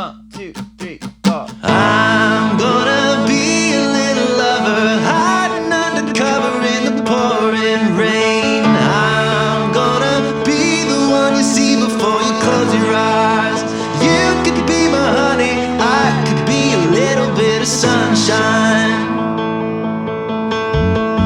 1, 2, 3, 4. I'm gonna be a little lover, hiding under cover in the pouring rain. I'm gonna be the one you see before you close your eyes. You could be my honey, I could be a little bit of sunshine.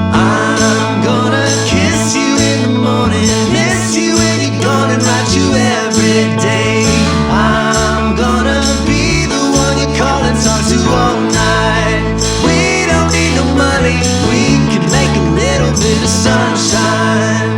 I'm gonna kiss you in the morning, miss you when you're gone, and write you every day. I'm gonna be the one you call and talk to all night. We don't need no money, we can make a little bit of sunshine.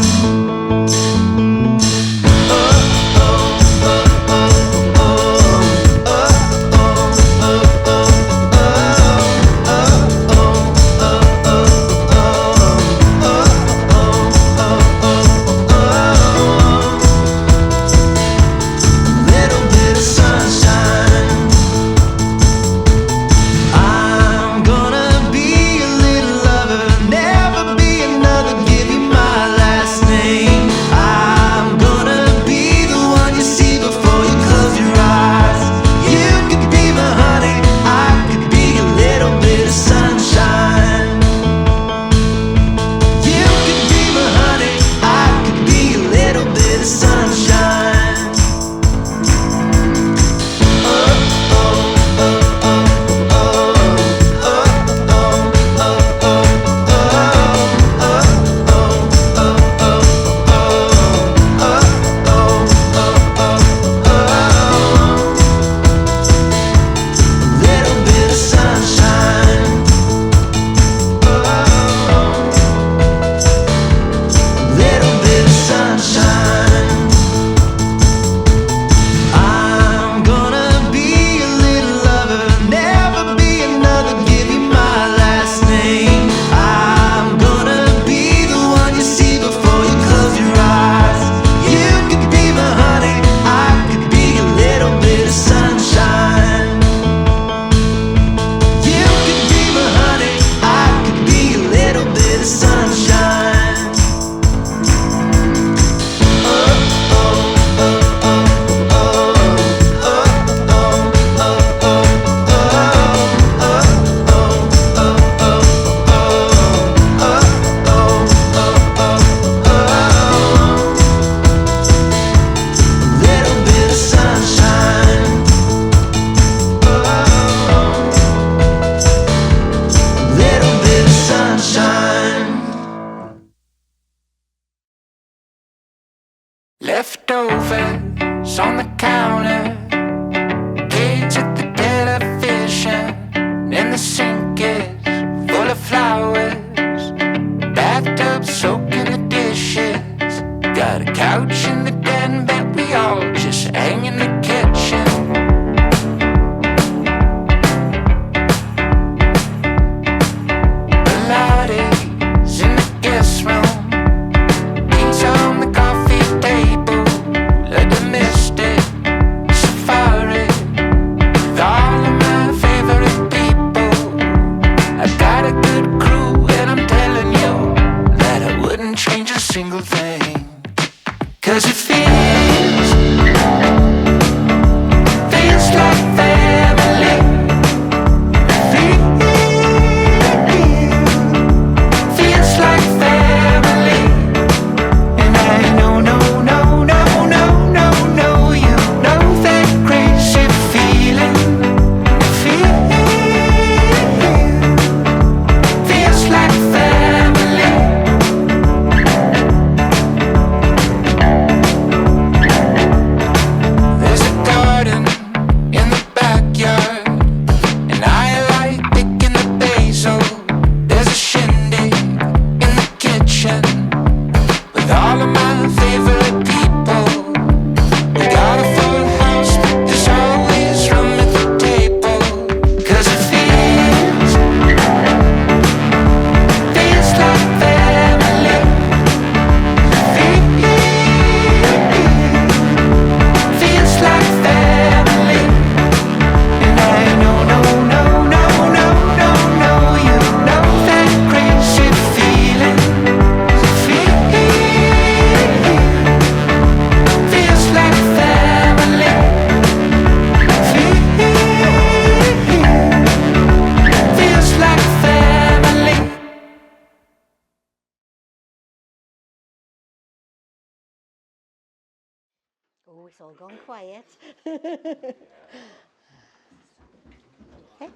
Leftovers on the counter, cage at the television, and the sink is full of flowers, bathtub soaking the dishes, got a couch in the den, bet we all just hang in the kitchen. Pilates in the guest room, pizza on the coffee table, let the mystic it's all gone quiet. Okay.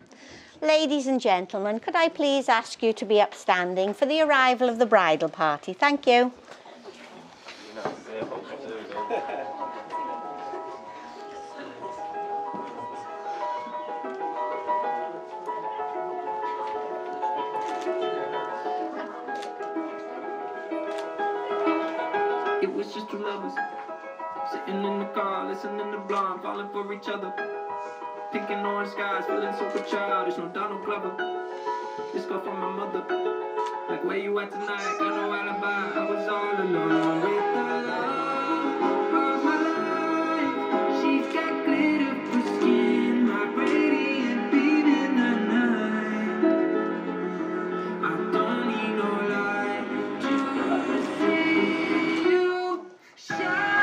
Ladies and gentlemen, could I please ask you to be upstanding for the arrival of the bridal party? Thank you. It was just two lovers sitting in the car, listening to Blonde, falling for each other. Pink and orange skies, feeling super childish. No Donald Glover. This girl from my mother. Like, where you at tonight? Got no alibi. I was all alone with the love of my life. She's got glitter for skin, my radiant beam in the night. I don't need no light to see you shine.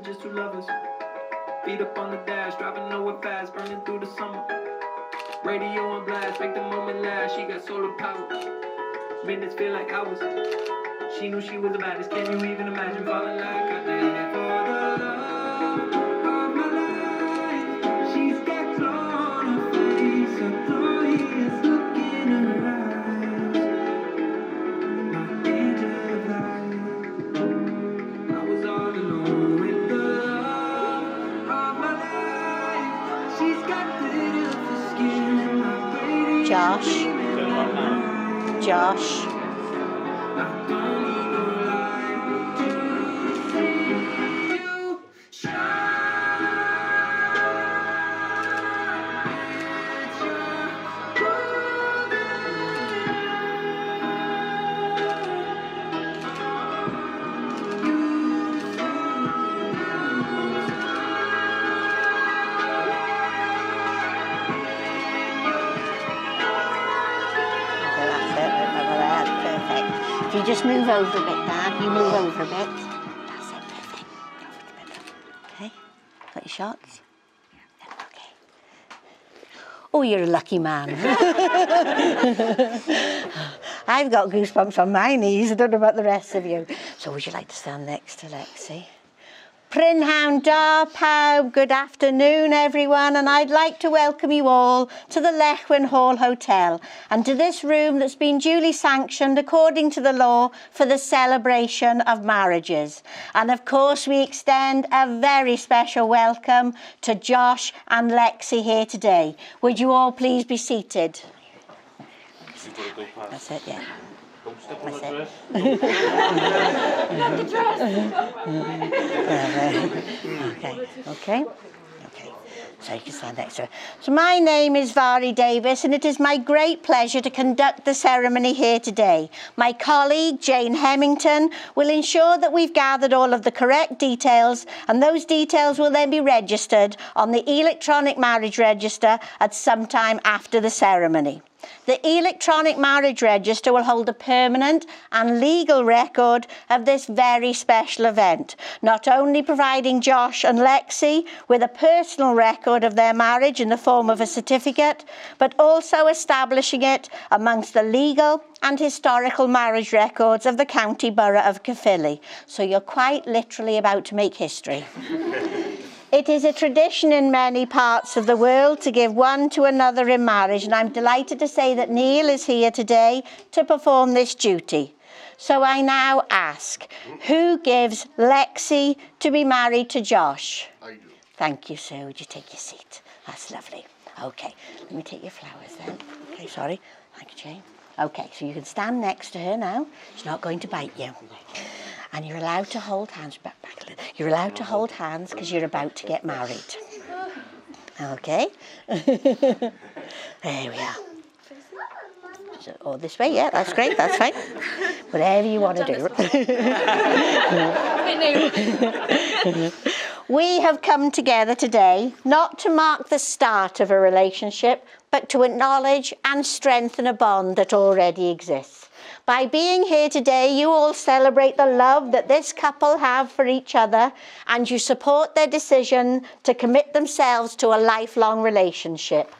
Just two lovers, feet up on the dash, driving nowhere fast, burning through the summer. Radio on blast, make the moment last. She got solar power, minutes feel like hours. She knew she was the baddest. Can you even imagine falling like I did for the love of my life? She's got glow on her face, a glorious look in her eyes. My angel of light. I was all alone with the love of my life. She's got glitter for skin. Josh. Josh. I don't need no light to see you shine. It's your golden If you just move over a bit, Dad, you move over a bit. That's it, perfect. Okay, got your shots? Okay. Oh, you're a lucky man. I've got goosebumps on my knees. I don't know about the rest of you. So would you like to stand next to Lexy? Prynhawn da pawb, good afternoon everyone, and I'd like to welcome you all to the Llechwen Hall Hotel and to this room that's been duly sanctioned according to the law for the celebration of marriages. And of course we extend a very special welcome to Josh and Lexy here today. Would you all please be seated? That's it, yeah. That's it. Okay. So you can stand next to her. So my name is Vari Davis and it is my great pleasure to conduct the ceremony here today. My colleague Jane Hemmington will ensure that we've gathered all of the correct details and those details will then be registered on the electronic marriage register at some time after the ceremony. The electronic marriage register will hold a permanent and legal record of this very special event, not only providing Josh and Lexy with a personal record of their marriage in the form of a certificate, but also establishing it amongst the legal and historical marriage records of the County Borough of Caerphilly. So you're quite literally about to make history. It is a tradition in many parts of the world to give one to another in marriage, and I'm delighted to say that Neil is here today to perform this duty. So I now ask, who gives Lexy to be married to Josh? I do. Thank you, sir. Would you take your seat? That's lovely. Okay, let me take your flowers then. Okay, sorry. Thank you, Jane. Okay, so you can stand next to her now. She's not going to bite you. And you're allowed to hold hands, back a little. You're allowed to hold hands because you're about to get married. Okay? There we are. So, or this way, yeah, that's great, that's fine. Whatever you want to do. We have come together today not to mark the start of a relationship, but to acknowledge and strengthen a bond that already exists. By being here today, you all celebrate the love that this couple have for each other, and you support their decision to commit themselves to a lifelong relationship.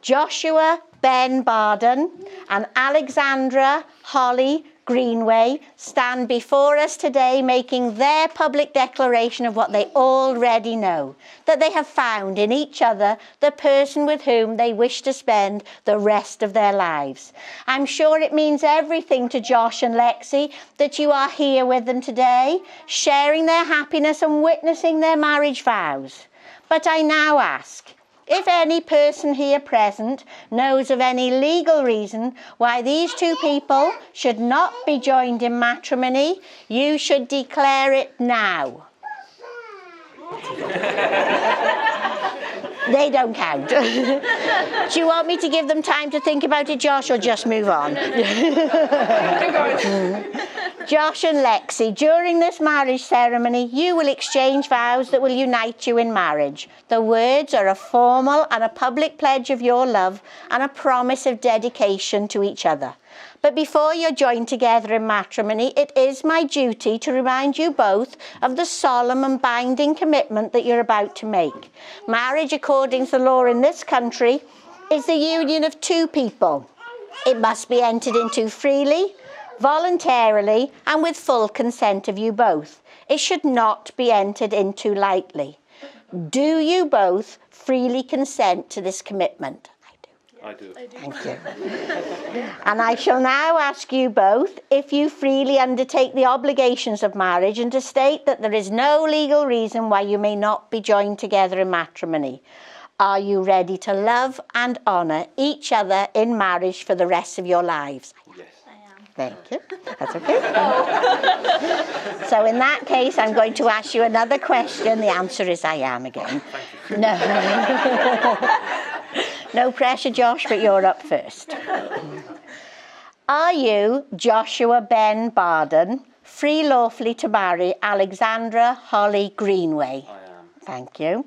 Joshua Ben Barden and Alessandra Holly Greenway stand before us today making their public declaration of what they already know, that they have found in each other the person with whom they wish to spend the rest of their lives. I'm sure it means everything to Josh and Lexy that you are here with them today, sharing their happiness and witnessing their marriage vows. But I now ask, if any person here present knows of any legal reason why these two people should not be joined in matrimony, you should declare it now. They don't count. Do you want me to give them time to think about it, Josh, or just move on? Josh and Lexy, during this marriage ceremony, you will exchange vows that will unite you in marriage. The words are a formal and a public pledge of your love and a promise of dedication to each other. But before you're joined together in matrimony, it is my duty to remind you both of the solemn and binding commitment that you're about to make. Marriage, according to the law in this country, is the union of two people. It must be entered into freely, voluntarily, and with full consent of you both. It should not be entered into lightly. Do you both freely consent to this commitment? I do. Thank you. And I shall now ask you both if you freely undertake the obligations of marriage and to state that there is no legal reason why you may not be joined together in matrimony. Are you ready to love and honour each other in marriage for the rest of your lives? Yes. Thank you. That's okay. So in that case, I'm going to ask you another question. The answer is I am again. No. No pressure, Josh, but you're up first. Are you, Joshua Ben Barden, free lawfully to marry Alessandra Holly Greenway? I am. Thank you.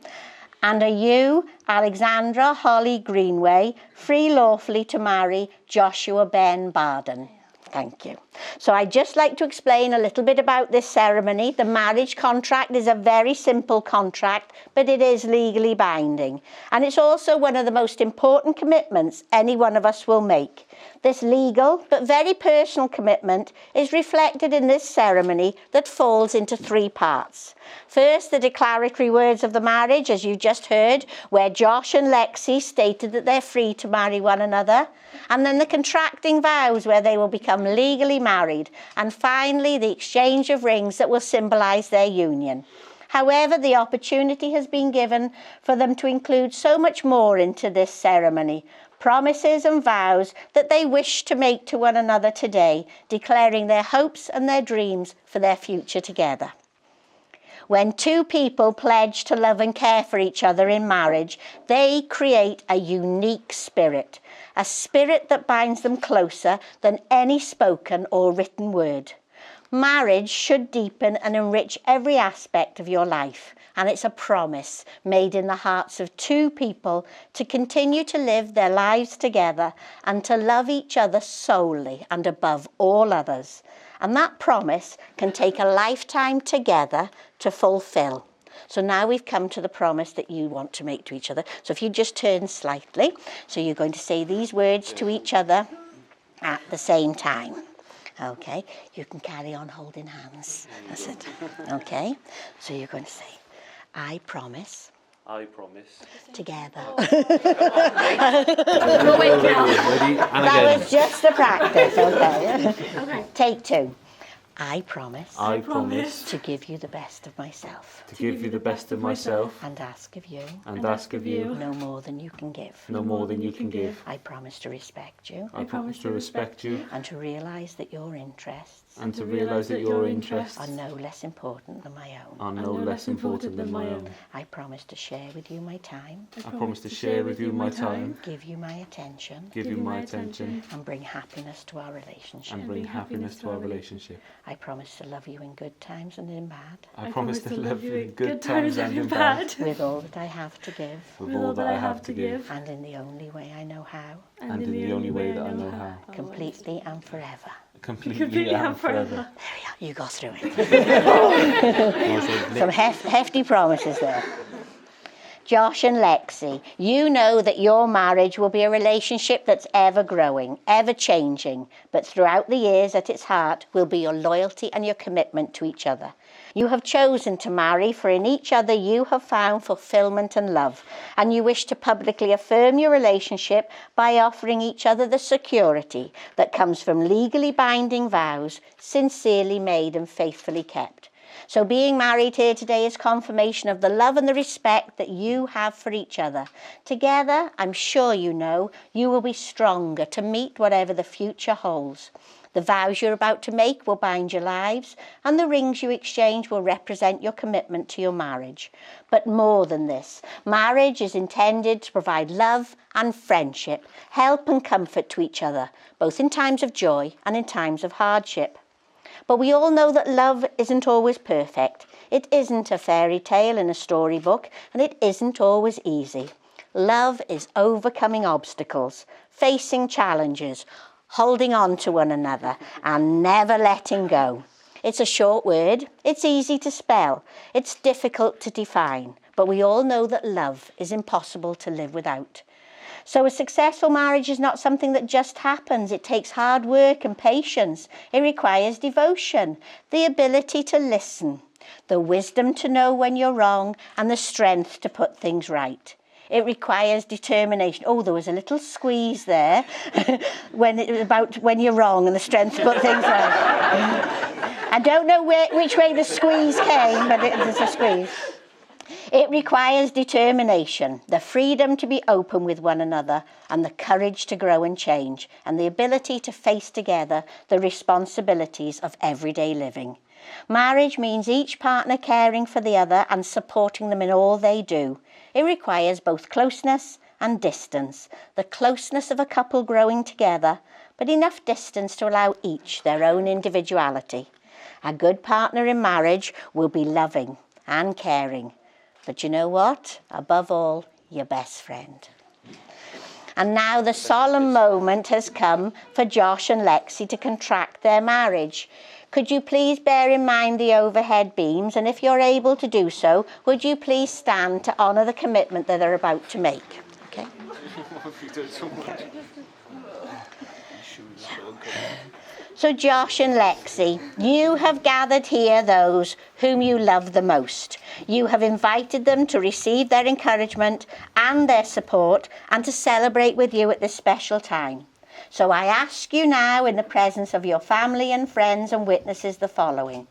And are you, Alessandra Holly Greenway, free lawfully to marry Joshua Ben Barden? Thank you. So I'd just like to explain a little bit about this ceremony. The marriage contract is a very simple contract, but it is legally binding. And it's also one of the most important commitments any one of us will make. This legal but very personal commitment is reflected in this ceremony that falls into three parts. First, the declaratory words of the marriage, as you just heard, where Josh and Lexy stated that they're free to marry one another. And then the contracting vows, where they will become legally married. And finally, the exchange of rings that will symbolise their union. However, the opportunity has been given for them to include so much more into this ceremony. Promises and vows that they wish to make to one another today, declaring their hopes and their dreams for their future together. When two people pledge to love and care for each other in marriage, they create a unique spirit, a spirit that binds them closer than any spoken or written word. Marriage should deepen and enrich every aspect of your life, and it's a promise made in the hearts of two people to continue to live their lives together and to love each other solely and above all others. And that promise can take a lifetime together to fulfill. So now we've come to the promise that you want to make to each other. So if you just turn slightly, so you're going to say these words to each other at the same time. Okay, you can carry on holding hands. That's it. Okay, so you're going to say, I promise. I promise. Together. Ready? And That again. was just a practice, okay? Okay. Take two. I promise. I promise to give you the best of myself. to give you the best of myself And ask of you and ask of you no more than you can give. no more than you can give. I promise to respect you I promise to respect you and to realise that your interests and to realise that your interests are no less important than my own. are no less important than my own. I promise to share with you my time, I promise to share with you my time, give you my attention, give you my attention and bring happiness to our relationship. and bring happiness to our relationship. I promise to love you in good times and in bad, I promise to love you in good times and in bad, with all that I have to give, with all that I have to give, and in the only way I know how, and in the only way that I know how, completely and forever. completely and forever. There we are, you got through it. Some hefty promises there. Josh and Lexy, you know that your marriage will be a relationship that's ever growing, ever changing, but throughout the years at its heart will be your loyalty and your commitment to each other. You have chosen to marry, for in each other you have found fulfillment and love, and you wish to publicly affirm your relationship by offering each other the security that comes from legally binding vows, sincerely made and faithfully kept. So being married here today is confirmation of the love and the respect that you have for each other. Together, I'm sure you know, you will be stronger to meet whatever the future holds. The vows you're about to make will bind your lives, and the rings you exchange will represent your commitment to your marriage. But more than this, marriage is intended to provide love and friendship, help and comfort to each other, both in times of joy and in times of hardship. But we all know that love isn't always perfect. It isn't a fairy tale in a storybook, and it isn't always easy. Love is overcoming obstacles, facing challenges, holding on to one another, and never letting go. It's a short word, it's easy to spell, it's difficult to define, but we all know that love is impossible to live without. So a successful marriage is not something that just happens. It takes hard work and patience. It requires devotion, the ability to listen, the wisdom to know when you're wrong, and the strength to put things right. It requires determination. Oh, there was a little squeeze there when it was about when you're wrong and the strength to put things right. I don't know which way the squeeze came, but there's a squeeze. It requires determination, the freedom to be open with one another, and the courage to grow and change, and the ability to face together the responsibilities of everyday living. Marriage means each partner caring for the other and supporting them in all they do. It requires both closeness and distance, the closeness of a couple growing together, but enough distance to allow each their own individuality. A good partner in marriage will be loving and caring. But you know what? Above all, your best friend. And now the solemn moment has come for Josh and Lexy to contract their marriage. Could you please bear in mind the overhead beams, and if you're able to do so, would you please stand to honour the commitment that they're about to make? Okay? So Josh and Lexy, you have gathered here those whom you love the most. You have invited them to receive their encouragement and their support and to celebrate with you at this special time. So I ask you now, in the presence of your family and friends and witnesses, the following.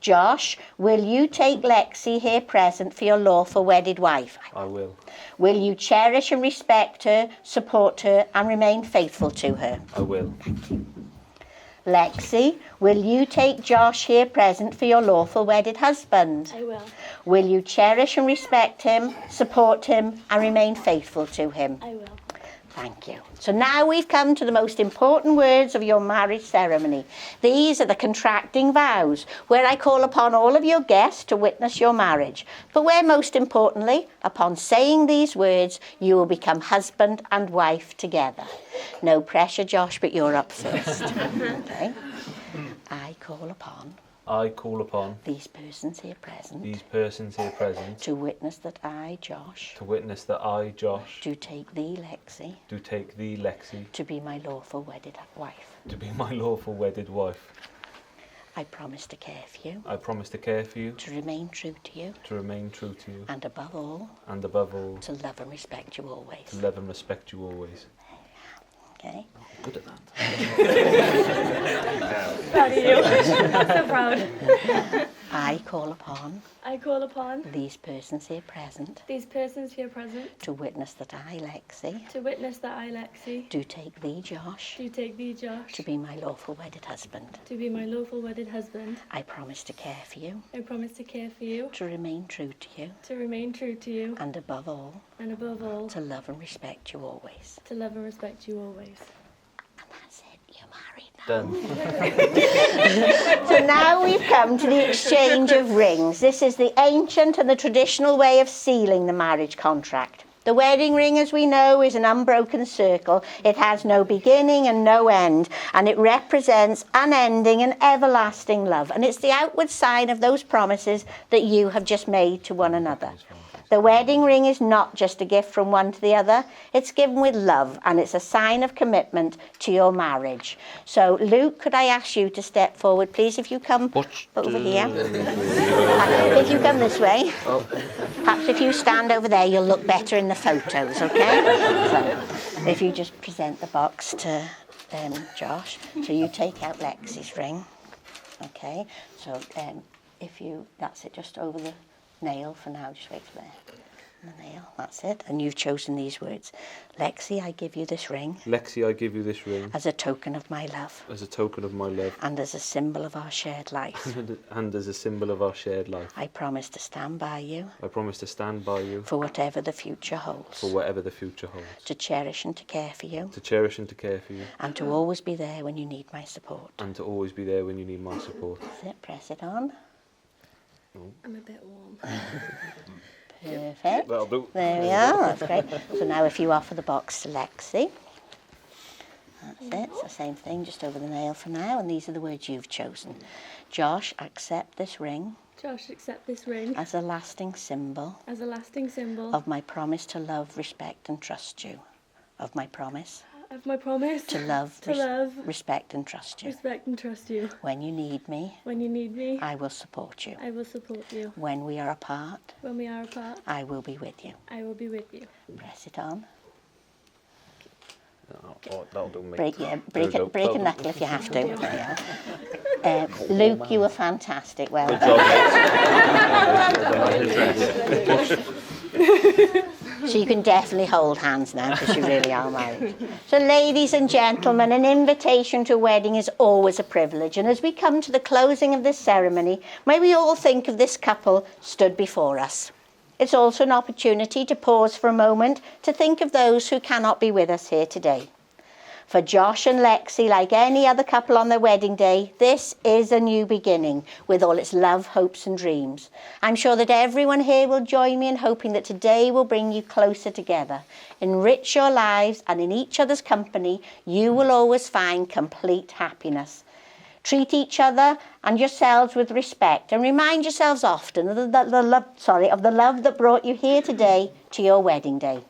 Josh, will you take Lexy here present for your lawful wedded wife? I will. Will you cherish and respect her, support her and remain faithful to her? I will. Lexy, will you take Josh here present for your lawful wedded husband? I will. Will you cherish and respect him, support him and remain faithful to him? I will. Thank you. So now we've come to the most important words of your marriage ceremony. These are the contracting vows, where I call upon all of your guests to witness your marriage, but where most importantly, upon saying these words, you will become husband and wife together. No pressure, Josh, but you're up first. Okay? I call upon these persons here present to witness that I, Josh, do take thee, Lexy, to be my lawful wedded wife. I promise to care for you. To remain true to you. And above all. To love and respect you always. Okay. Good at that. Proud of you. I'm so proud. I call upon these persons here present to witness that I, Lexy, do take thee, Josh, to be my lawful wedded husband. I promise to care for you. To remain true to you. And above all. To love and respect you always. And that's it. You're married Done. So now we've come to the exchange of rings. This is the ancient and the traditional way of sealing the marriage contract. The wedding ring, as we know, is an unbroken circle. It has no beginning and no end, and it represents unending and everlasting love. And it's the outward sign of those promises that you have just made to one another. The wedding ring is not just a gift from one to the other. It's given with love, and it's a sign of commitment to your marriage. So, Luke, could I ask you to step forward, please, if you come over here? If you come this way. Perhaps if you stand over there, you'll look better in the photos, okay? So, if you just present the box to Josh. So you take out Lexy's ring. Okay, so that's it, just over the nail for now, just wait for there. The nail, that's it. And you've chosen these words. Lexy, I give you this ring. Lexy, I give you this ring. As a token of my love. As a token of my love. And as a symbol of our shared life. And as a symbol of our shared life. I promise to stand by you. I promise to stand by you. For whatever the future holds. For whatever the future holds. To cherish and to care for you. To cherish and to care for you. And to always be there when you need my support. And to always be there when you need my support. That's it, press it on. I'm a bit warm. Perfect. That'll do. There we are, that's great. So now if you offer the box to Lexy. That's it, it's the same thing, just over the nail for now. And these are the words you've chosen. Josh, accept this ring. Josh, accept this ring. As a lasting symbol. As a lasting symbol. Of my promise to love, respect and trust you. Of my promise. Of my promise. To love, respect and trust you. Respect and trust you. When you need me. When you need me. I will support you. I will support you. When we are apart. When we are apart. I will be with you. I will be with you. Press it on. Oh, that'll do me. Break a knuckle if you have to. There you are. Luke, you were fantastic. Well done. So you can definitely hold hands now because you really are married. So ladies and gentlemen, an invitation to a wedding is always a privilege. And as we come to the closing of this ceremony, may we all think of this couple stood before us. It's also an opportunity to pause for a moment to think of those who cannot be with us here today. For Josh and Lexy, like any other couple on their wedding day, this is a new beginning with all its love, hopes and dreams. I'm sure that everyone here will join me in hoping that today will bring you closer together, enrich your lives, and in each other's company, you will always find complete happiness. Treat each other and yourselves with respect and remind yourselves often of the love that brought you here today to your wedding day.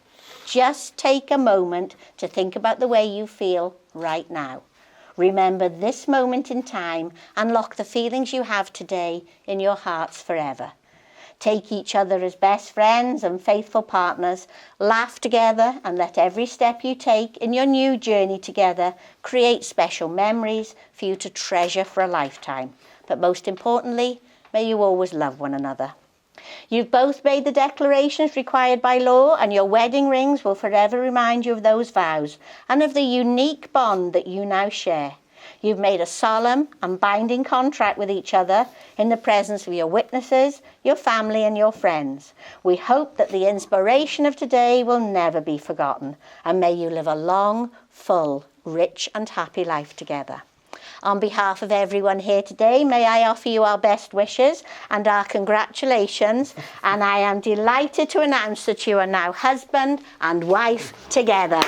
Just take a moment to think about the way you feel right now. Remember this moment in time and lock the feelings you have today in your hearts forever. Take each other as best friends and faithful partners. Laugh together and let every step you take in your new journey together create special memories for you to treasure for a lifetime. But most importantly, may you always love one another. You've both made the declarations required by law, and your wedding rings will forever remind you of those vows and of the unique bond that you now share. You've made a solemn and binding contract with each other in the presence of your witnesses, your family and your friends. We hope that the inspiration of today will never be forgotten, and may you live a long, full, rich and happy life together. On behalf of everyone here today, may I offer you our best wishes and our congratulations. And I am delighted to announce that you are now husband and wife together.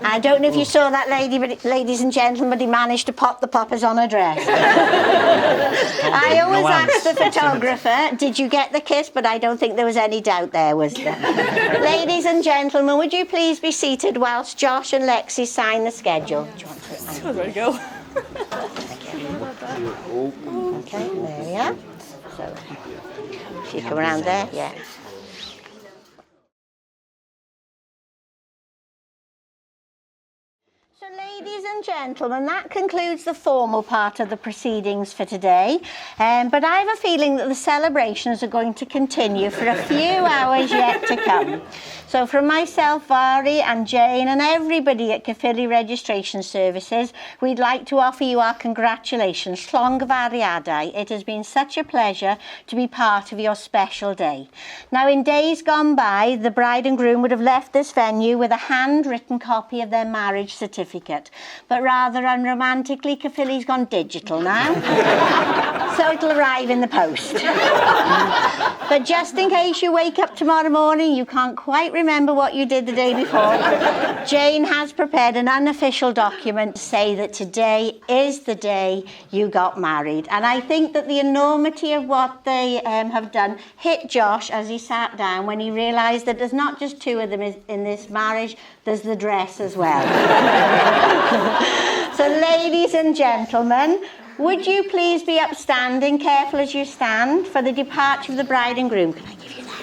I don't know if you saw that lady, but ladies and gentlemen, but he managed to pop the poppers on her dress. I always ask the photographer, did you get the kiss? But I don't think there was any doubt there, was there? Ladies and gentlemen, would you please be seated whilst Josh and Lexy sign the schedule? Do you want to? There we go. Okay, there we are. So, if you come around there, yeah. So ladies Ladies and gentlemen, that concludes the formal part of the proceedings for today. But I have a feeling that the celebrations are going to continue for a few hours yet to come. So from myself, Vari and Jane and everybody at Caerphilly Registration Services, we'd like to offer you our congratulations. Llongfawriadau. It has been such a pleasure to be part of your special day. Now, in days gone by, the bride and groom would have left this venue with a handwritten copy of their marriage certificate. But rather unromantically, Caerphilly's gone digital now. So it'll arrive in the post. But just in case you wake up tomorrow morning, you can't quite remember what you did the day before, Jane has prepared an unofficial document to say that today is the day you got married. And I think that the enormity of what they have done hit Josh as he sat down when he realised that there's not just two of them in this marriage, there's the dress as well. So ladies and gentlemen, would you please be upstanding, careful as you stand, for the departure of the bride and groom? Can I give you that?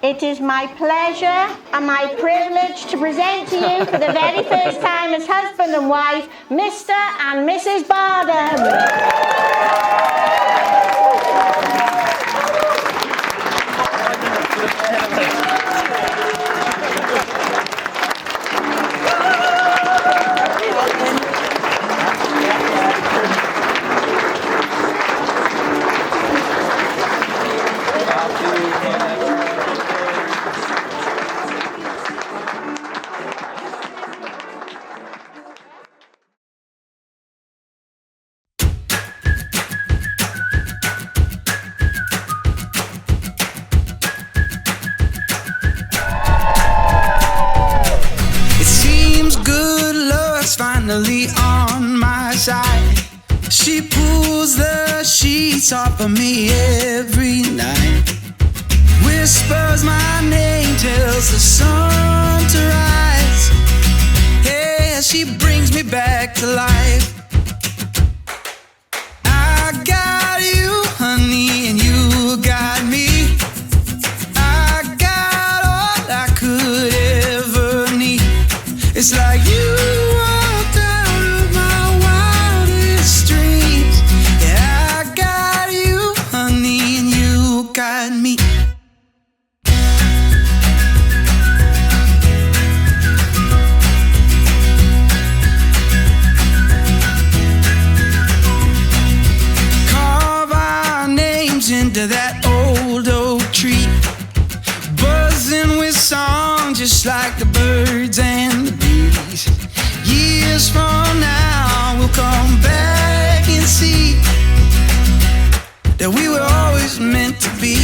It is my pleasure and my privilege to present to you for the very first time as husband and wife, Mr. and Mrs. Bardham. Finally on my side, she pulls the sheets off of me every night, whispers my name, tells the sun to rise. Yeah, she brings me back to life. I got you, honey, and you got me. I got all I could ever need. It's like you into that old oak tree, buzzing with song just like the birds and the bees. Years from now we'll come back and see that we were always meant to be.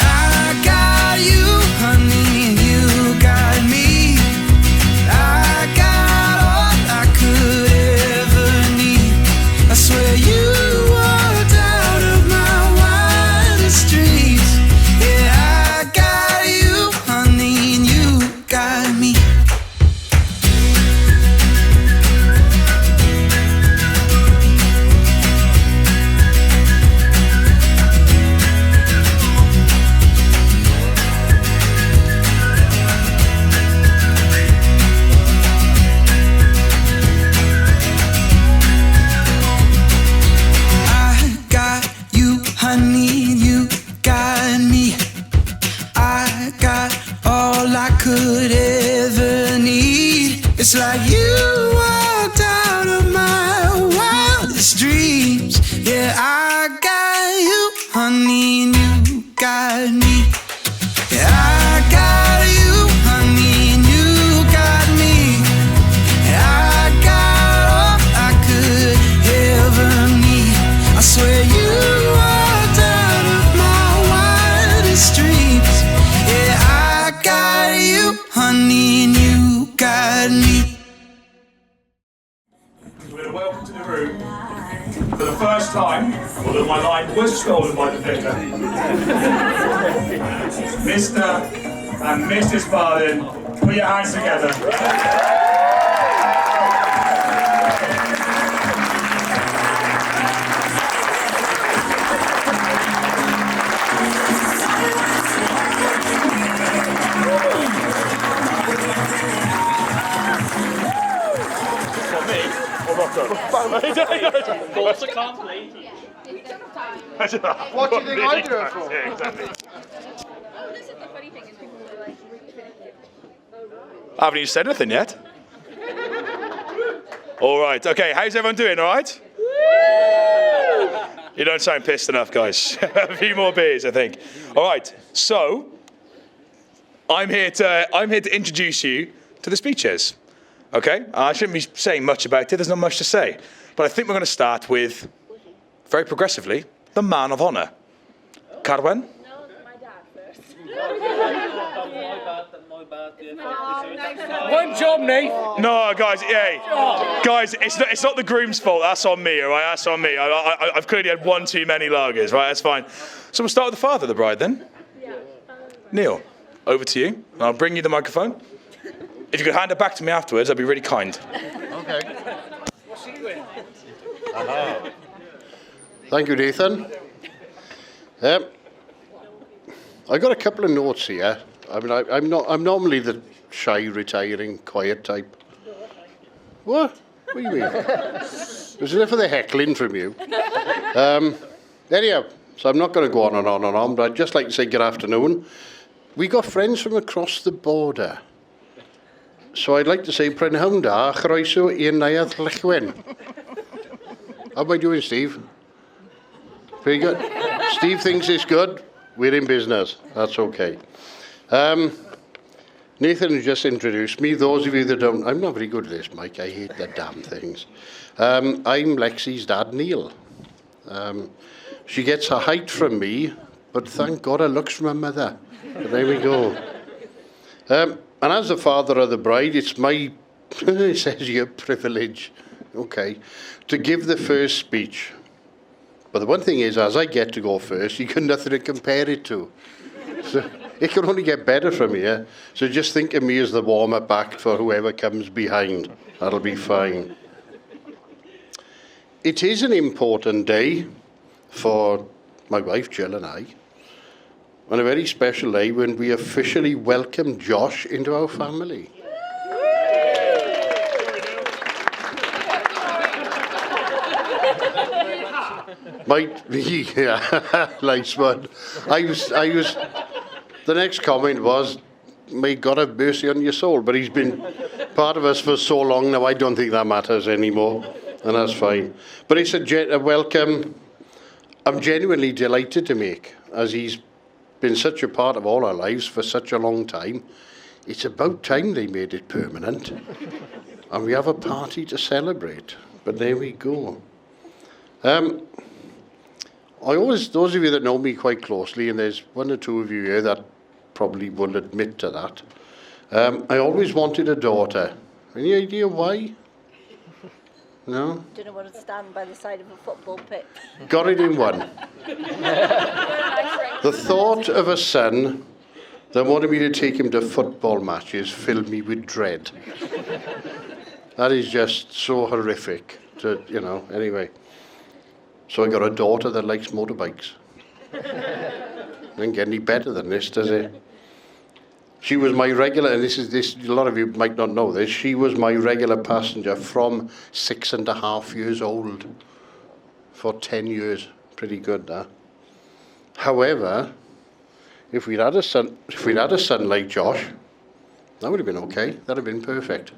I got you, honey, and you got me. I got all I could ever need. I swear you could ever need. It's like you walked out of my wildest dreams. Yeah, I got you, honey, and you got me. Yeah, I got you, honey, and you got me. Yeah, I got all I could ever need. I swear you walked out of my wildest dreams. Yeah, I got you, honey, and you got me. Welcome to the room. For the first time, although my line was stolen by the vicar, Mr. and Mrs. Bardham, put your hands together. Thoughts are complete. What do you think I do it for? Yeah, exactly. Oh, this is the funny thing is people were like really connected. I haven't even said anything yet. All right, okay, how's everyone doing, all right? You don't sound pissed enough, guys. A few more beers, I think. All right, so I'm here to introduce you to the speeches. Okay, I shouldn't be saying much about it. There's not much to say, but I think we're going to start with, very progressively, the man of honour, Calum. No, my dad first. One job, Nate. No, guys, hey, guys, it's not the groom's fault. That's on me, all right? That's on me. I've clearly had one too many lagers, right? That's fine. So we'll start with the father of the bride then. Yeah. Neil, over to you. And I'll bring you the microphone. If you could hand it back to me afterwards, I'd be really kind. Okay. Thank you, Nathan. I got a couple of notes here. I mean, I'm normally the shy, retiring, quiet type. What? What do you mean? It was enough of the heckling from you. Anyhow, so I'm not going to go on and on and on, but I'd just like to say good afternoon. We got friends from across the border. So I'd like to say prynhawn da, chroeso i'r neuadd Llechwen. How am I doing, Steve? Pretty good. Steve thinks it's good. We're in business. That's okay. Nathan has just introduced me. Those of you that don't, I'm not very good at this, Mike. I hate the damn things. I'm Lexy's dad, Neil. She gets her height from me, but thank God her looks from her mother. But there we go. And as the father of the bride, it's my, it says here, privilege, okay, to give the first speech. But the one thing is, as I get to go first, you got nothing to compare it to. So it can only get better from here. So just think of me as the warm-up act for whoever comes behind. That'll be fine. It is an important day for my wife, Jill, and I. And a very special day when we officially welcome Josh into our family. Yeah, nice one. I was, the next comment was, may God have mercy on your soul, but he's been part of us for so long now, I don't think that matters anymore, and that's fine. But it's a welcome I'm genuinely delighted to make, as he's been such a part of all our lives for such a long time. It's about time they made it permanent. And we have a party to celebrate. But there we go. Those of you that know me quite closely, and there's one or two of you here that probably will admit to that, I always wanted a daughter. Any idea why? No? Don't know what to stand by the side of a football pitch. Got it in one. The thought of a son that wanted me to take him to football matches filled me with dread. That is just so horrific to, anyway. So I got a daughter that likes motorbikes. Doesn't get any better than this, does it? She was my regular, and this, a lot of you might not know this, she was my regular passenger from 6.5 years old for 10 years. Pretty good, that. However, if we'd had a son like Josh, that would have been okay. That'd have been perfect.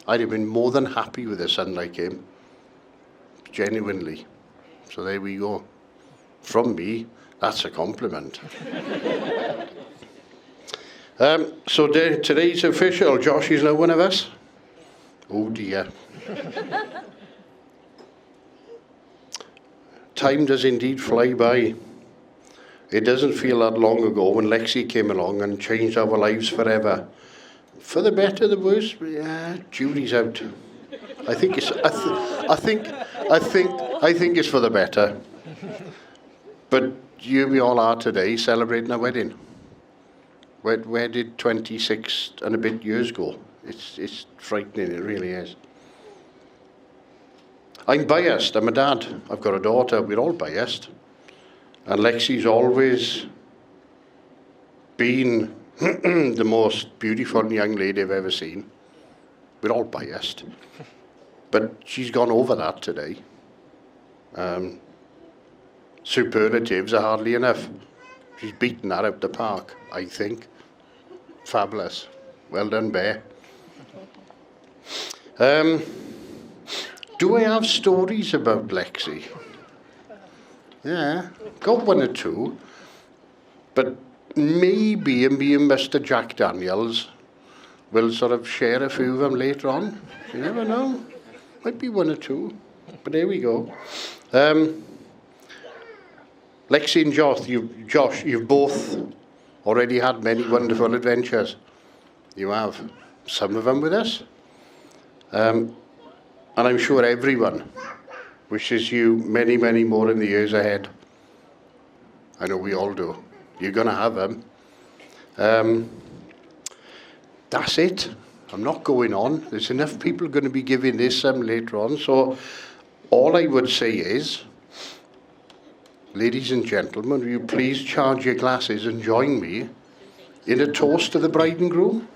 I'd have been more than happy with a son like him. Genuinely. So there we go. From me, that's a compliment. So today's official. Josh is now one of us. Oh dear. Time does indeed fly by. It doesn't feel that long ago when Lexy came along and changed our lives forever. For the better, the worse. Yeah, Judy's out. I think it's for the better. But here we all are today celebrating a wedding. Where did 26 and a bit years go? It's frightening, it really is. I'm biased, I'm a dad. I've got a daughter, we're all biased. And Lexy's always been the most beautiful young lady I've ever seen. We're all biased. But she's gone over that today. Superlatives are hardly enough. She's beaten that out the park, I think. Fabulous. Well done, Bear. Do I have stories about Lexy? Yeah, got one or two. But maybe me and Mr. Jack Daniels will sort of share a few of them later on. You never know. Might be one or two. But there we go. Lexy and Josh, you've both already had many wonderful adventures. You have. Some of them with us. And I'm sure everyone wishes you many, many more in the years ahead. I know we all do. You're going to have them. That's it. I'm not going on. There's enough people going to be giving this later on. So all I would say is, ladies and gentlemen, will you please charge your glasses and join me in a toast to the bride and groom?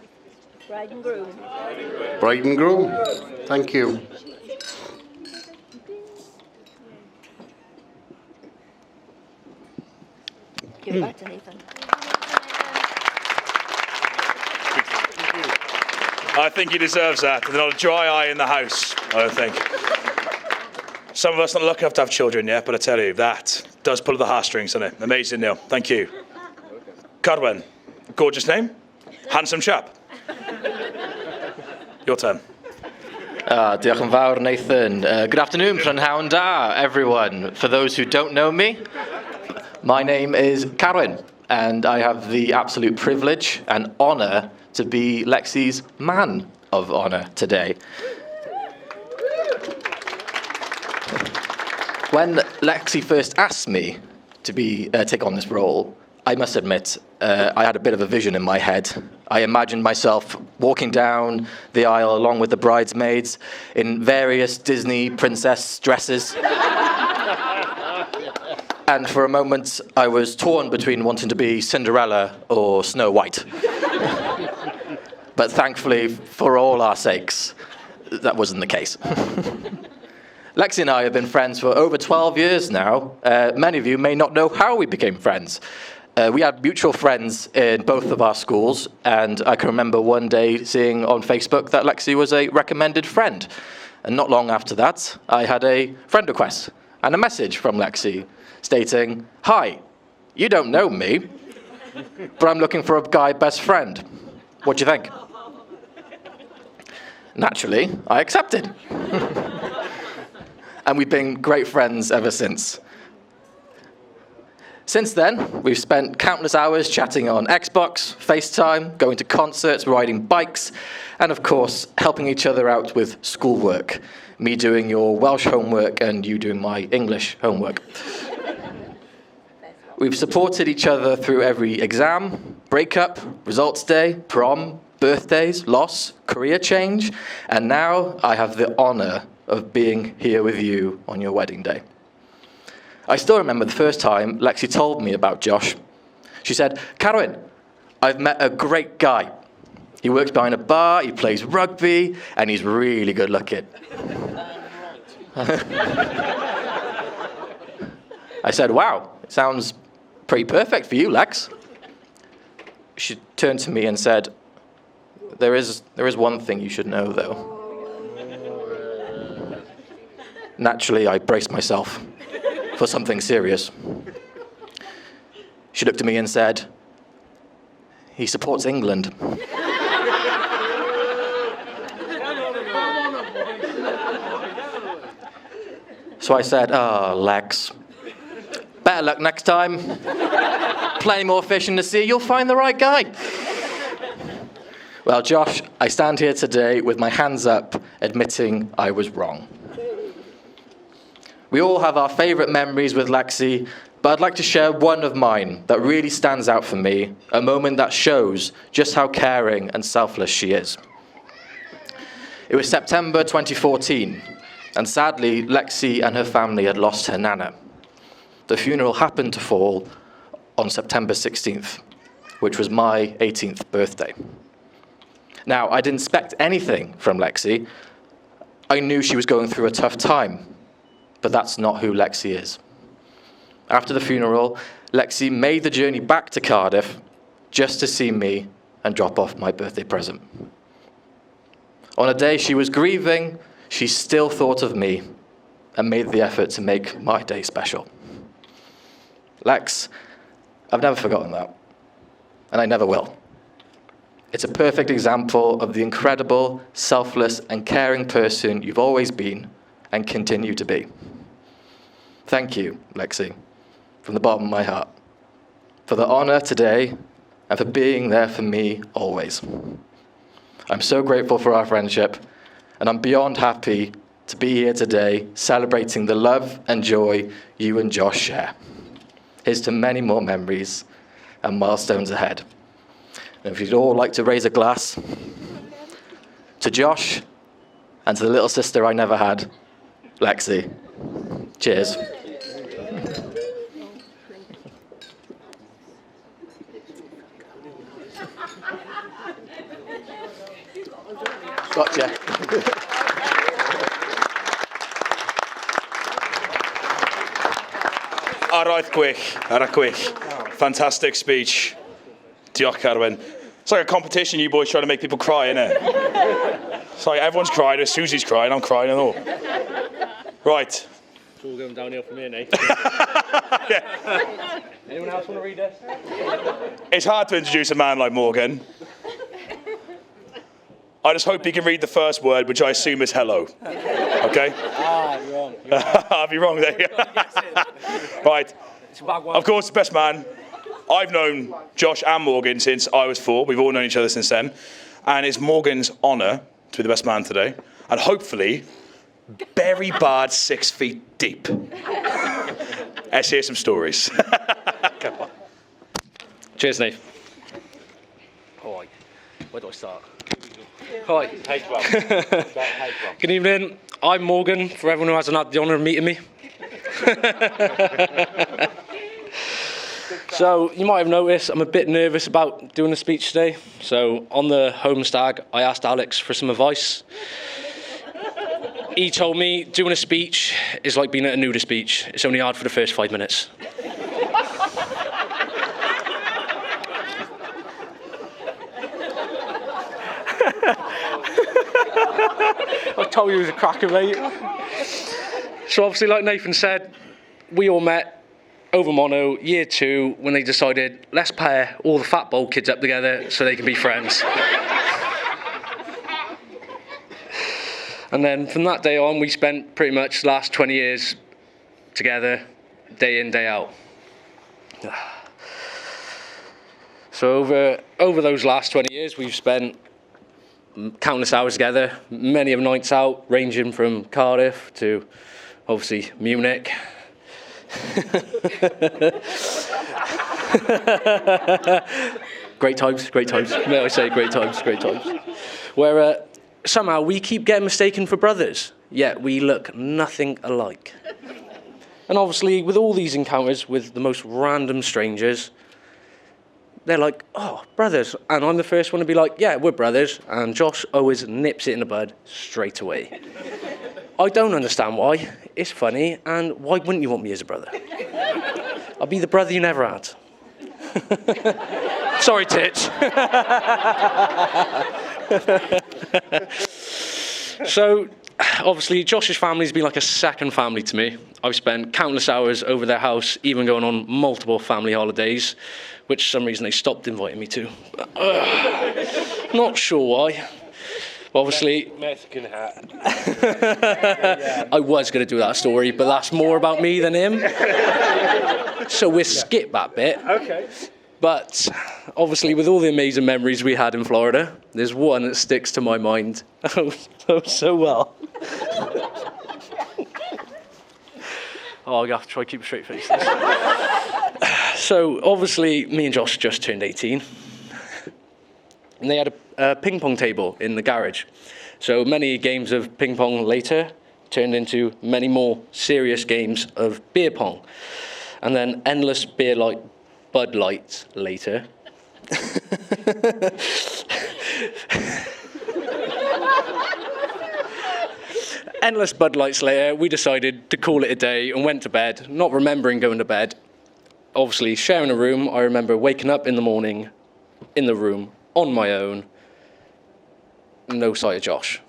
Bride and groom. Bride and groom. Thank you. Give it back to Nathan. I think he deserves that. There's not a dry eye in the house, I don't think. Some of us not lucky enough to have children yet, but I tell you, that does pull the heartstrings, doesn't it? Amazing, Neil. Thank you. Cadwen, gorgeous name. Handsome chap. Your turn. Diolch yn fawr, Nathan. Good afternoon, prynhawn da, everyone. For those who don't know me, my name is Calum, and I have the absolute privilege and honour to be Lexy's man of honour today. When Lexy first asked me to take on this role, I must admit, I had a bit of a vision in my head. I imagined myself walking down the aisle along with the bridesmaids in various Disney princess dresses. And for a moment, I was torn between wanting to be Cinderella or Snow White. But thankfully, for all our sakes, that wasn't the case. Lexy and I have been friends for over 12 years now. Many of you may not know how we became friends. We had mutual friends in both of our schools, and I can remember one day seeing on Facebook that Lexy was a recommended friend. And not long after that, I had a friend request and a message from Lexy stating, "Hi, you don't know me, but I'm looking for a guy best friend. What do you think?" Naturally, I accepted. And we've been great friends ever since. Since then, we've spent countless hours chatting on Xbox, FaceTime, going to concerts, riding bikes, and of course, helping each other out with schoolwork. Me doing your Welsh homework and you doing my English homework. We've supported each other through every exam, breakup, results day, prom, birthdays, loss, career change, and now I have the honour of being here with you on your wedding day. I still remember the first time Lexy told me about Josh. She said, "Calum, I've met a great guy. He works behind a bar, he plays rugby, and he's really good looking." I said, "Wow, it sounds pretty perfect for you, Lex." She turned to me and said, there is one thing you should know, though." Naturally, I braced myself for something serious. She looked at me and said, "He supports England." So I said, "Oh, Lex, better luck next time. Plenty more fish in the sea, you'll find the right guy." Well, Josh, I stand here today with my hands up, admitting I was wrong. We all have our favourite memories with Lexy, but I'd like to share one of mine that really stands out for me, a moment that shows just how caring and selfless she is. It was September 2014, and sadly, Lexy and her family had lost her nana. The funeral happened to fall on September 16th, which was my 18th birthday. Now, I didn't expect anything from Lexy. I knew she was going through a tough time, but that's not who Lexy is. After the funeral, Lexy made the journey back to Cardiff just to see me and drop off my birthday present. On a day she was grieving, she still thought of me and made the effort to make my day special. Lex, I've never forgotten that, and I never will. It's a perfect example of the incredible, selfless, and caring person you've always been and continue to be. Thank you, Lexy, from the bottom of my heart, for the honor today and for being there for me always. I'm so grateful for our friendship, and I'm beyond happy to be here today celebrating the love and joy you and Josh share. Here's to many more memories and milestones ahead. And if you'd all like to raise a glass to Josh and to the little sister I never had, Lexy. Cheers. Gotcha. Ara quick. Fantastic speech. Diolch, Carwyn. It's like a competition, you boys trying to make people cry, innit? It's like everyone's crying, Susie's crying, I'm crying and all. Right. It's all going downhill from here, Nate. Yeah. Anyone else want to read this? It's hard to introduce a man like Morgan. I just hope he can read the first word, which I assume is hello. Okay? You're wrong. I'll be wrong there. Right. Of course, the best man. I've known Josh and Morgan since I was 4. We've all known each other since then. And it's Morgan's honour to be the best man today. And hopefully, very bad 6 feet deep. Let's hear some stories. Come on. Cheers, Nate. Hi. Where do I start? Hi. Good evening. I'm Morgan, for everyone who hasn't had the honour of meeting me. So, you might have noticed I'm a bit nervous about doing a speech today. So, on the home stag, I asked Alex for some advice. He told me doing a speech is like being at a nudist beach. It's only hard for the first 5 minutes. I told you he was a cracker, mate. So obviously, like Nathan said, we all met over mono, year 2, when they decided, let's pair all the fat bowl kids up together so they can be friends. And then from that day on, we spent pretty much the last 20 years together, day in, day out. So over those last 20 years, we've spent countless hours together, many of nights out, ranging from Cardiff to, obviously, Munich. Great times. May I say great times. Where somehow we keep getting mistaken for brothers, yet we look nothing alike. And obviously, with all these encounters with the most random strangers, they're like, oh, brothers. And I'm the first one to be like, yeah, we're brothers. And Josh always nips it in the bud straight away. I don't understand why. It's funny. And why wouldn't you want me as a brother? I'll be the brother you never had. Sorry, Titch. So, obviously, Josh's family's been like a second family to me. I've spent countless hours over their house, even going on multiple family holidays, which for some reason they stopped inviting me to. Not sure why. Obviously, Mexican hat. I was going to do that story, but that's more about me than him. So we'll skip that bit. Okay. But obviously, with all the amazing memories we had in Florida, there's one that sticks to my mind so well. Oh, I have to try to keep a straight face. So obviously, me and Josh just turned 18. And they had a ping pong table in the garage. So many games of ping pong later turned into many more serious games of beer pong. And then endless Bud Lights later. endless Bud Lights later, we decided to call it a day and went to bed, not remembering going to bed. Obviously, sharing a room, I remember waking up in the morning, in the room, on my own, no sight of Josh.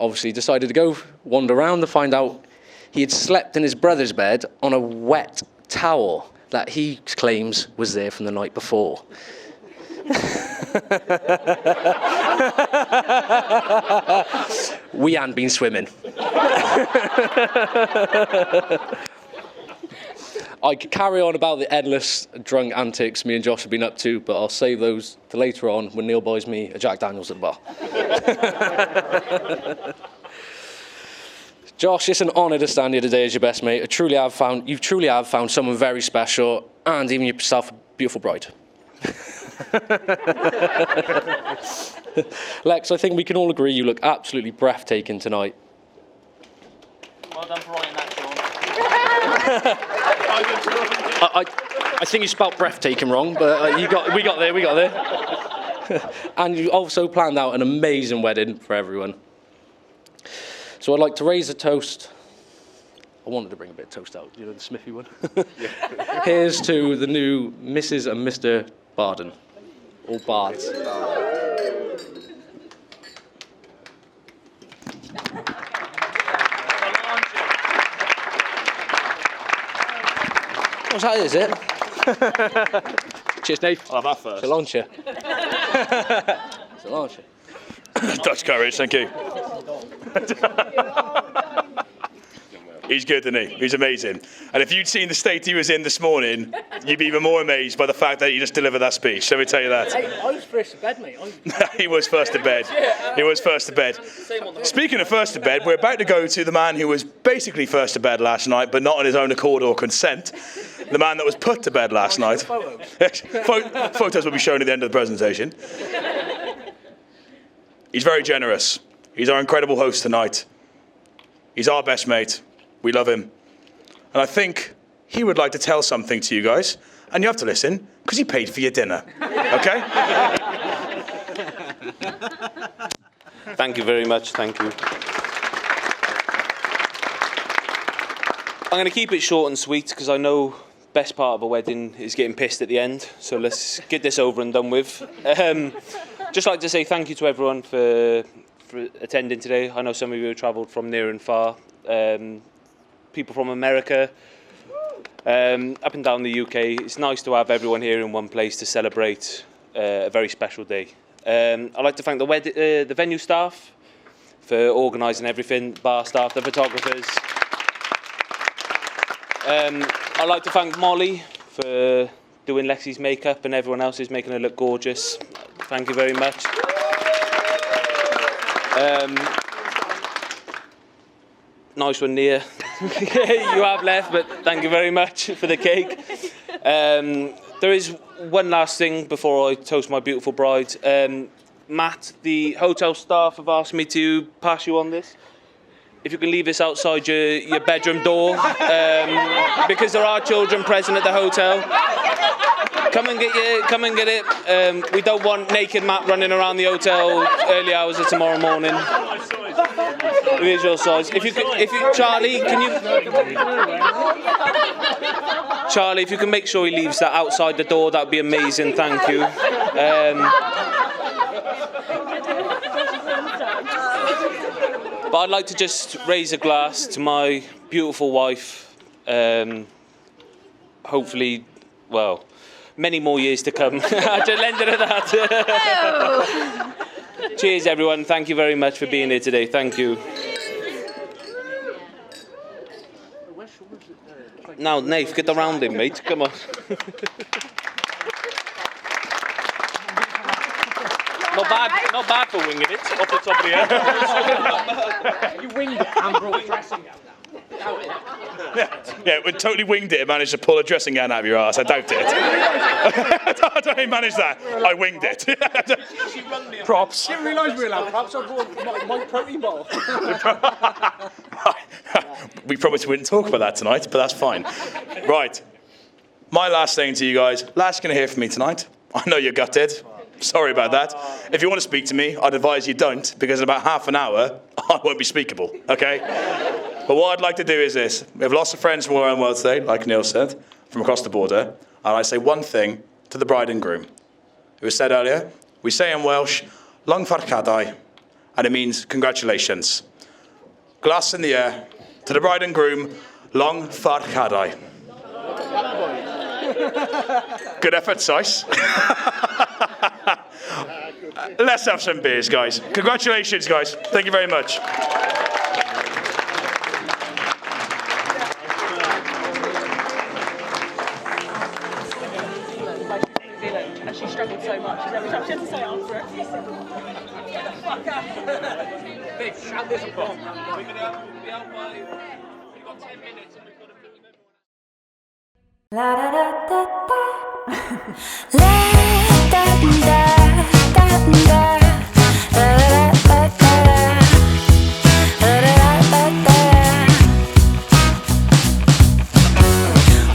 Obviously, decided to go wander around to find out he had slept in his brother's bed on a wet towel that he claims was there from the night before. We hadn't been swimming. I could carry on about the endless drunk antics me and Josh have been up to, but I'll save those to later on when Neil buys me a Jack Daniels at the bar. Josh, it's an honour to stand here today as your best mate. You truly have found someone very special, and even yourself a beautiful bride. Lex, I think we can all agree you look absolutely breathtaking tonight. Well done for writing that, Sean. I think you spelt breathtaking wrong, but we got there. And you also planned out an amazing wedding for everyone. So I'd like to raise a toast. I wanted to bring a bit of toast out, you know, the Smithy one. Here's to the new Mrs. and Mr. Barden, or Bards. What's that, is it? Cheers, Dave. I'll have that first. Solange. Solange. Dutch courage, thank you. He's good, isn't he? He's amazing. And if you'd seen the state he was in this morning, you'd be even more amazed by the fact that he just delivered that speech. Let me tell you that. Hey, I was first to bed, mate. He was first to bed. He was first to bed. Speaking of first to bed, we're about to go to the man who was basically first to bed last night, but not on his own accord or consent. The man that was put to bed last night. Photos will be shown at the end of the presentation. He's very generous. He's our incredible host tonight. He's our best mate. We love him. And I think he would like to tell something to you guys. And you have to listen, because he paid for your dinner. Okay? Thank you very much. Thank you. I'm going to keep it short and sweet, because I know best part of a wedding is getting pissed at the end. So let's get this over and done with. Just like to say thank you to everyone for attending today. I know some of you have travelled from near and far. People from America, up and down the UK. It's nice to have everyone here in one place to celebrate a very special day. I'd like to thank the venue staff for organising everything, bar staff, the photographers. I'd like to thank Molly for doing Lexy's makeup and everyone else is making her look gorgeous. Thank you very much. Nice one, Nia. You have left, but thank you very much for the cake. There is one last thing before I toast my beautiful bride. Matt, the hotel staff have asked me to pass you on this. If you can leave this outside your bedroom door, because there are children present at the hotel. Come and get it. We don't want naked Matt running around the hotel early hours of tomorrow morning. It is your size. Charlie, if you can make sure he leaves that outside the door, that'd be amazing. Thank you. But I'd like to just raise a glass to my beautiful wife. Hopefully, well, many more years to come. I just ended at that. Cheers, everyone. Thank you very much for being here today. Thank you. Now, Nath, get around him, mate. Come on. Not bad for winging it off the top of the head. You winged it and brought a dressing gown down. Yeah, we totally winged it and managed to pull a dressing gown out of your arse. I doubt it. I don't think he managed that. I winged it. Props. Didn't realise we were allowed props. I brought my protein bottle. We promised we wouldn't talk about that tonight, but that's fine. Right. My last thing to you guys. Last going to hear from me tonight. I know you're gutted. Sorry about that. If you want to speak to me, I'd advise you don't, because in about half an hour, I won't be speakable, okay? But what I'd like to do is this. We have lots of friends from all around the world today, like Neil said, from across the border. And I say one thing to the bride and groom. It was said earlier, we say in Welsh, Long farcadau, and it means congratulations. Glass in the air, to the bride and groom, Long farcadau. Good effort, Sais. Let's have some beers, guys. Congratulations, guys. Thank you very much. And she struggled so much. Every time she had to say answer it. Get the fuck out. Big, shout this across. We're going to be out by... We've got 10 minutes and we've got to put them everyone. La da da da da. La da da da da. La da da da. La da da da.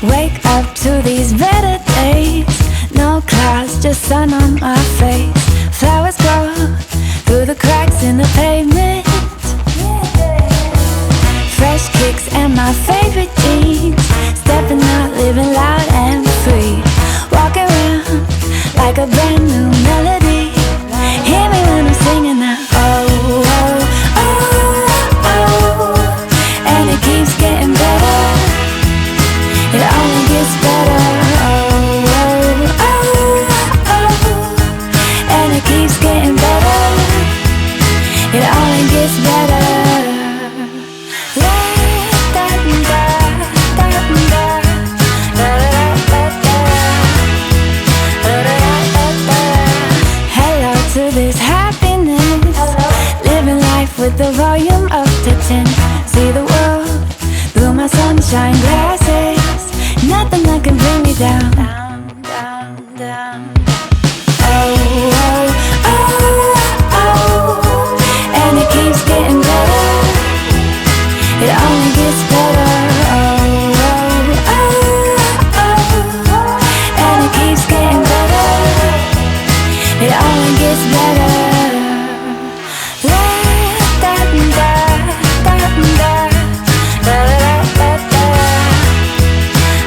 Wake up to these better days. No clouds, just sun on my face. Flowers grow through the cracks in the pavement. Fresh kicks and my favorite jeans. Stepping out, living loud and free. Walk around like a brand new melody. Hear me when I'm singing that. Oh, oh, oh, oh. And it keeps getting better. It only gets better. Keeps getting better. It only gets better. La da da da da. La da da da. La da da da. Hello to this happiness. Living life with the volume up to 10. See the world through my sunshine glasses. Nothing that can bring me down. Down, down, down. Oh, oh, oh, and it keeps getting better. It only gets better. Oh, oh, oh, and it keeps getting better. It only gets better. La da da da da. La da da da.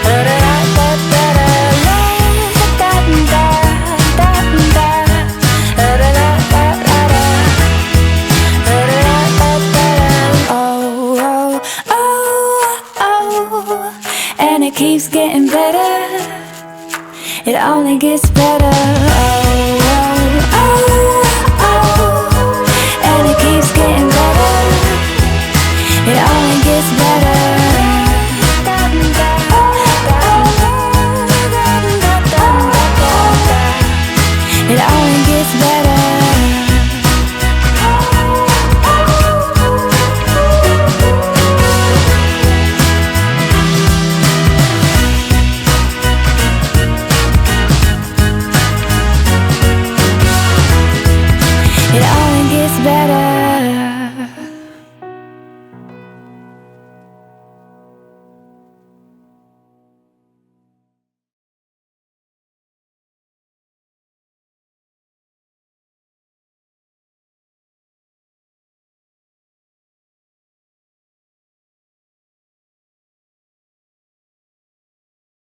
La da da da. La da da. Keeps getting better. It only gets better. Oh.